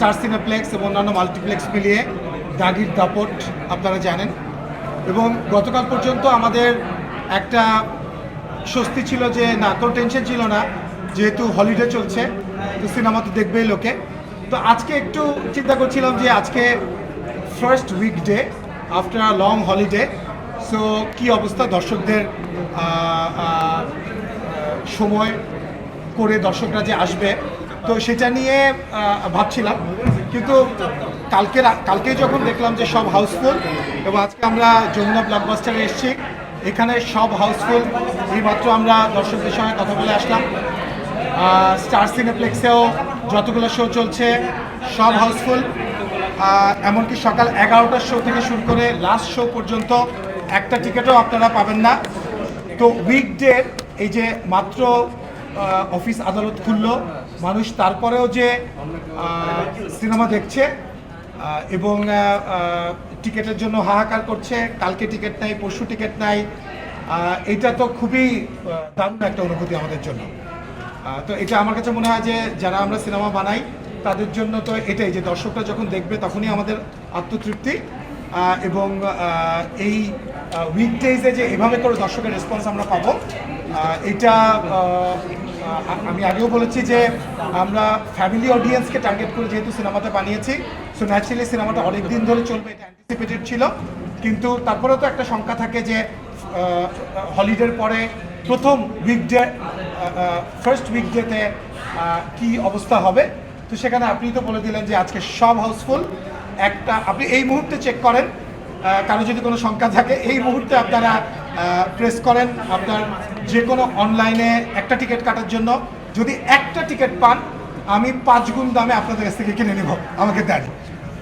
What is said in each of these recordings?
Star cineplex এবং অন্যান্য multiplex মিলিয়ে দাগির দাপট আপনারা জানেন। এবং গতকাল পর্যন্ত আমাদের একটা স্বস্তি ছিল যে না, কোনো টেনশন ছিল না, যেহেতু হলিডে চলছে তো সিনেমা তো দেখবেই লোকে। তো আজকে একটু চিন্তা করছিলাম যে আজকে first weekday after a long holiday, so কী অবস্থা দর্শকদের সময় করে দর্শকরা যে আসবে, তো সেটা নিয়ে ভাবছিলাম। কিন্তু কালকে যখন দেখলাম যে সব হাউসফুল, এবং আজকে আমরা যমুনা ব্লকবাস্টারে এসেছি, এখানে সব হাউসফুল। এইমাত্র আমরা দর্শকদের সঙ্গে কথা বলে আসলাম। স্টার সিনেপ্লেক্সেও যতগুলো শো চলছে সব হাউসফুল, এমনকি সকাল 11টার শো থেকে শুরু করে লাস্ট শো পর্যন্ত একটা টিকিটও আপনারা পাবেন না। তো উইকডে এই যে মাত্র অফিস আদালত খুললো, মানুষ তারপরেও যে সিনেমা দেখছে এবং টিকিটের জন্য হাহাকার করছে, কালকে টিকিট নাই, পরশু টিকিট নাই, এটা তো খুবই দারুণ একটা অনুভূতি আমাদের জন্য। তো এটা আমার কাছে মনে হয় যে যারা আমরা সিনেমা বানাই তাদের জন্য তো এটাই, যে দর্শকরা যখন দেখবে তখনই আমাদের আত্মতৃপ্তি। এবং এই উইকডেজে যে এভাবে করে দর্শকের রেসপন্স আমরা পাবো, এটা আমি আগেও বলেছি যে আমরা ফ্যামিলি অডিয়েন্সকে টার্গেট করে যেহেতু সিনেমাটা বানিয়েছি, সো ন্যাচারালি সিনেমাটা অনেক দিন ধরে চলবে, এটা অ্যান্টিসিপেটেড ছিল। কিন্তু তারপরেও তো একটা শঙ্কা থাকে যে হলিডের পরে প্রথম উইকডে, ফার্স্ট উইকডেতে কি অবস্থা হবে। তো সেখানে আপনি তো বলে দিলেন যে আজকে সব হাউসফুল। একটা আপনি এই মুহূর্তে চেক করেন, কারো যদি কোনো শঙ্কা থাকে এই মুহূর্তে আপনারা প্রেস করেন আপনার যে কোনো অনলাইনে একটা টিকিট কাটার জন্য। যদি একটা টিকিট পান, আমি 5 গুণ দামে আপনাদের কাছ থেকে কিনে নেব, আমাকে দেন।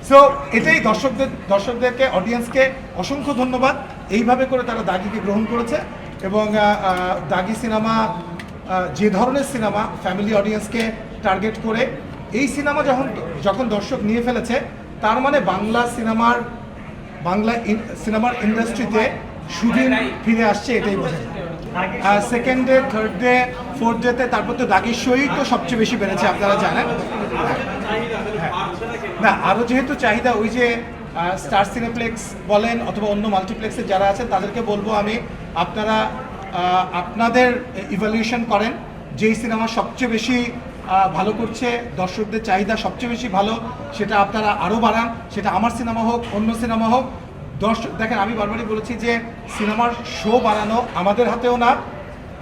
সো এটাই দর্শকদেরকে, অডিয়েন্সকে অসংখ্য ধন্যবাদ। এইভাবে করে তারা দাগিকে গ্রহণ করেছে, এবং দাগি সিনেমা যে ধরনের সিনেমা ফ্যামিলি অডিয়েন্সকে টার্গেট করে এই সিনেমা যখন দর্শক নিয়ে ফেলেছে, তার মানে বাংলা সিনেমার ইন্ডাস্ট্রিতে শুটিং ফিরে আসছে, এটাই বোঝা যায়। Second day, third day, fourth ডেতে তারপর তো দাগির শোই তো সবচেয়ে বেশি বেড়েছে, আপনারা জানেন। না, আরও যেহেতু চাহিদা, ওই যে স্টার সিনেপ্লেক্স বলেন অথবা অন্য মাল্টিপ্লেক্সে যারা আছেন তাদেরকে বলবো আমি, আপনারা আপনাদের ইভ্যালুয়েশন করেন, যেই সিনেমা সবচেয়ে বেশি ভালো করছে, দর্শকদের চাহিদা সবচেয়ে বেশি ভালো, সেটা আপনারা আরও বাড়ান। সেটা আমার সিনেমা হোক, অন্য সিনেমা হোক। দেখেন, আমি বারবারই বলেছি যে সিনেমার শো বাড়ানো আমাদের হাতেও না,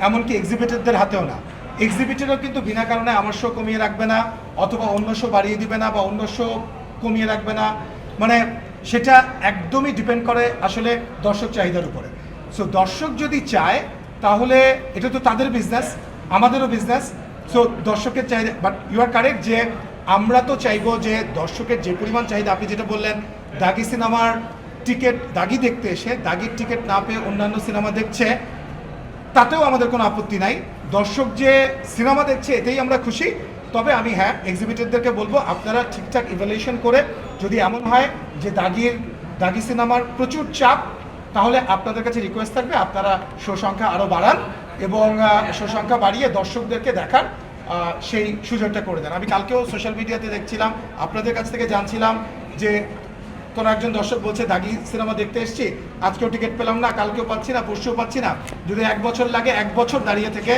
এমনকি এক্সিবিটরদের হাতেও না। এক্সিবিটরও কিন্তু বিনা কারণে আমার শো কমিয়ে রাখবে না, অথবা অন্য শো বাড়িয়ে দিবে না, বা অন্য শো কমিয়ে রাখবে না। মানে সেটা একদমই ডিপেন্ড করে আসলে দর্শক চাহিদার উপরে। সো দর্শক যদি চায় তাহলে এটা তো তাদের বিজনেস, আমাদেরও বিজনেস। সো দর্শকের চাহিদা, বাট ইউ আর কারেক্ট যে আমরা তো চাইবো যে দর্শকের যে পরিমাণ চাহিদা, আপনি যেটা বললেন দাগি সিনেমার টিকিট, দাগি দেখতে এসে দাগির টিকিট না পেয়ে অন্যান্য সিনেমা দেখছে, তাতেও আমাদের কোনো আপত্তি নাই। দর্শক যে সিনেমা দেখছে এতেই আমরা খুশি। তবে আমি এক্সিবিটরদেরকে বলবো, আপনারা ঠিকঠাক ইভ্যালুয়েশন করে, যদি এমন হয় যে দাগি সিনেমার প্রচুর চাপ, তাহলে আপনাদের কাছে রিকোয়েস্ট থাকবে আপনারা শো সংখ্যা আরও বাড়ান, এবং শো সংখ্যা বাড়িয়ে দর্শকদেরকে দেখার সেই সুযোগটা করে দেন। আমি কালকেও সোশ্যাল মিডিয়াতে দেখছিলাম, আপনাদের কাছ থেকে জানছিলাম যে কোনো একজন দর্শক বলছে দাগি সিনেমা দেখতে এসেছি, আজকেও টিকিট পেলাম না, কালকেও পাচ্ছি না, পরশুও পাচ্ছি না, যদি 1 বছর লাগে 1 বছর দাঁড়িয়ে থেকে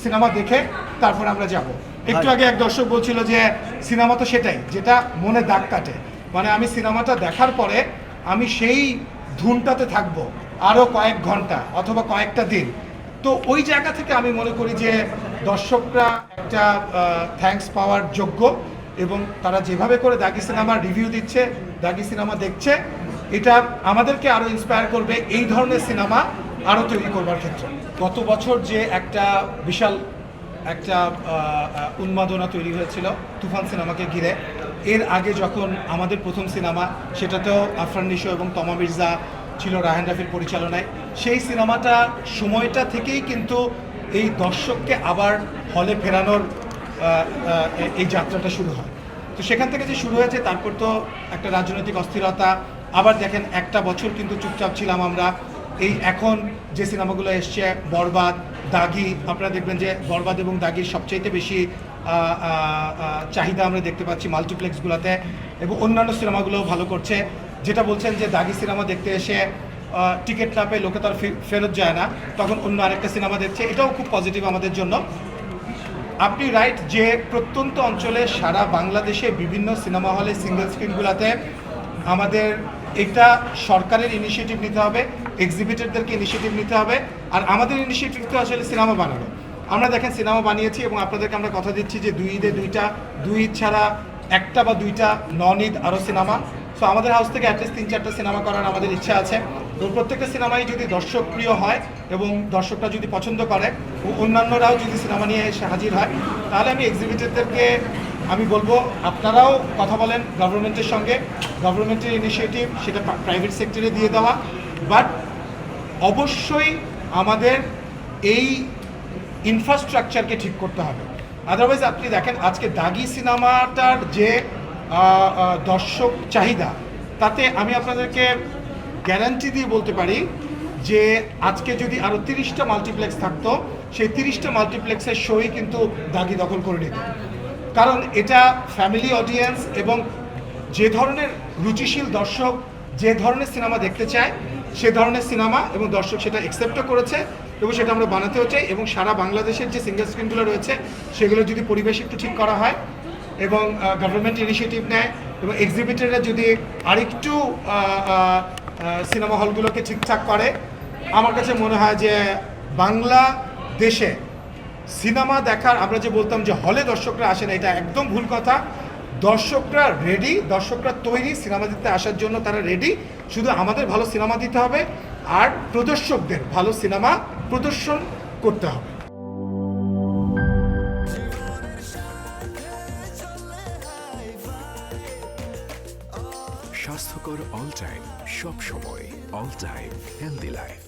সিনেমা দেখে তারপর আমরা যাব। একটু আগে এক দর্শক বলছিল যে সিনেমা তো সেটাই, যেটা মনে দাগ কাটে। মানে আমি সিনেমাটা দেখার পরে আমি সেই ধুনটাতে থাকবো আরও কয়েক ঘন্টা অথবা কয়েকটা দিন। তো ওই জায়গা থেকে আমি মনে করি যে দর্শকরা একটা থ্যাঙ্কস পাওয়ার যোগ্য, এবং তারা যেভাবে করে দাগি সিনেমার রিভিউ দিচ্ছে, দাগি সিনেমা দেখছে, এটা আমাদেরকে আরও ইন্সপায়ার করবে এই ধরনের সিনেমা আরও তৈরি করবার ক্ষেত্রে। গত বছর যে একটা বিশাল একটা উন্মাদনা তৈরি হয়েছিল তুফান সিনেমাকে ঘিরে, এর আগে যখন আমাদের প্রথম সিনেমা, সেটাতেও আফরান নিশো এবং তমা মির্জা ছিল রায়হান রাফির পরিচালনায়, সেই সিনেমাটা সময়টা থেকেই কিন্তু এই দর্শককে আবার হলে ফেরানোর এই যাত্রাটা শুরু হয়। তো সেখান থেকে যে শুরু হয়েছে, তারপর তো একটা রাজনৈতিক অস্থিরতা, আবার দেখেন একটা বছর কিন্তু চুপচাপ ছিলাম আমরা। এই এখন যে সিনেমাগুলো এসছে, বরবাদ, দাগি, আপনারা দেখবেন যে বরবাদ এবং দাগির সবচাইতে বেশি চাহিদা আমরা দেখতে পাচ্ছি মাল্টিপ্লেক্সগুলোতে, এবং অন্যান্য সিনেমাগুলোও ভালো করছে। যেটা বলছেন যে দাগি সিনেমা দেখতে এসে টিকিট না পেয়ে লোকে তার ফেরত যায় না, তখন অন্য আরেকটা সিনেমা দেখছে, এটাও খুব পজিটিভ আমাদের জন্য। আপনি রাইট যে প্রত্যন্ত অঞ্চলে সারা বাংলাদেশে বিভিন্ন সিনেমা হলে সিঙ্গেল স্ক্রিনগুলোতে আমাদের এটা সরকারের ইনিশিয়েটিভ নিতে হবে, এক্সিবিটরদেরকে ইনিশিয়েটিভ নিতে হবে, আর আমাদের ইনিশিয়েটিভ তো আসলে সিনেমা বানানো। আমরা দেখেন সিনেমা বানিয়েছি এবং আপনাদেরকে আমরা কথা দিচ্ছি যে দুই ঈদ ছাড়া একটা বা দুইটা নন ঈদ আরও সিনেমা। সো আমাদের হাউস থেকে অ্যাটলিস্ট 3-4টা সিনেমা করার আমাদের ইচ্ছা আছে। তো প্রত্যেকটা সিনেমাই যদি দর্শক প্রিয় হয় এবং দর্শকরা যদি পছন্দ করে ও অন্যান্যরাও যদি সিনেমা নিয়ে এসে হাজির হয়, তাহলে আমি এক্সিবিটরদেরকে আমি বলবো আপনারাও কথা বলেন গভর্নমেন্টের সঙ্গে, গভর্নমেন্টের ইনিশিয়েটিভ সেটা প্রাইভেট সেক্টরে দিয়ে দেওয়া, বাট অবশ্যই আমাদের এই ইনফ্রাস্ট্রাকচারকে ঠিক করতে হবে। আদারওয়াইজ আপনি দেখেন আজকে দাগি সিনেমাটার যে দর্শক চাহিদা, তাতে আমি আপনাদেরকে গ্যারান্টি দিয়ে বলতে পারি যে আজকে যদি আরও 30টা মাল্টিপ্লেক্স থাকতো, সেই 30টা মাল্টিপ্লেক্সের শোই কিন্তু দাগি দখল করে নিত। কারণ এটা ফ্যামিলি অডিয়েন্স এবং যে ধরনের রুচিশীল দর্শক যে ধরনের সিনেমা দেখতে চায় সে ধরনের সিনেমা, এবং দর্শক সেটা অ্যাকসেপ্টও করেছে এবং সেটা আমরা বানাতেও চাই। এবং সারা বাংলাদেশের যে সিঙ্গেল স্ক্রিনগুলো রয়েছে সেগুলো যদি পরিবেশ একটু ঠিক করা হয় এবং গভর্নমেন্ট ইনিশিয়েটিভ নেয় এবং এক্সিবিটররা যদি আরেকটু সিনেমা হলগুলোকে ঠিকঠাক করে, আমার কাছে মনে হয় যে বাংলাদেশে সিনেমা দেখার, আমরা যে বলতাম যে হলে দর্শকরা আসে না, এটা একদম ভুল কথা। দর্শকরা রেডি, দর্শকরা তৈরি সিনেমা দিতে আসার জন্য, তারা রেডি। শুধু আমাদের ভালো সিনেমা দিতে হবে আর প্রদর্শকদের ভালো সিনেমা প্রদর্শন করতে হবে। স্বাস্থ্যকর অল টাইম, সব সময় অল টাইম হেলদি লাইফ।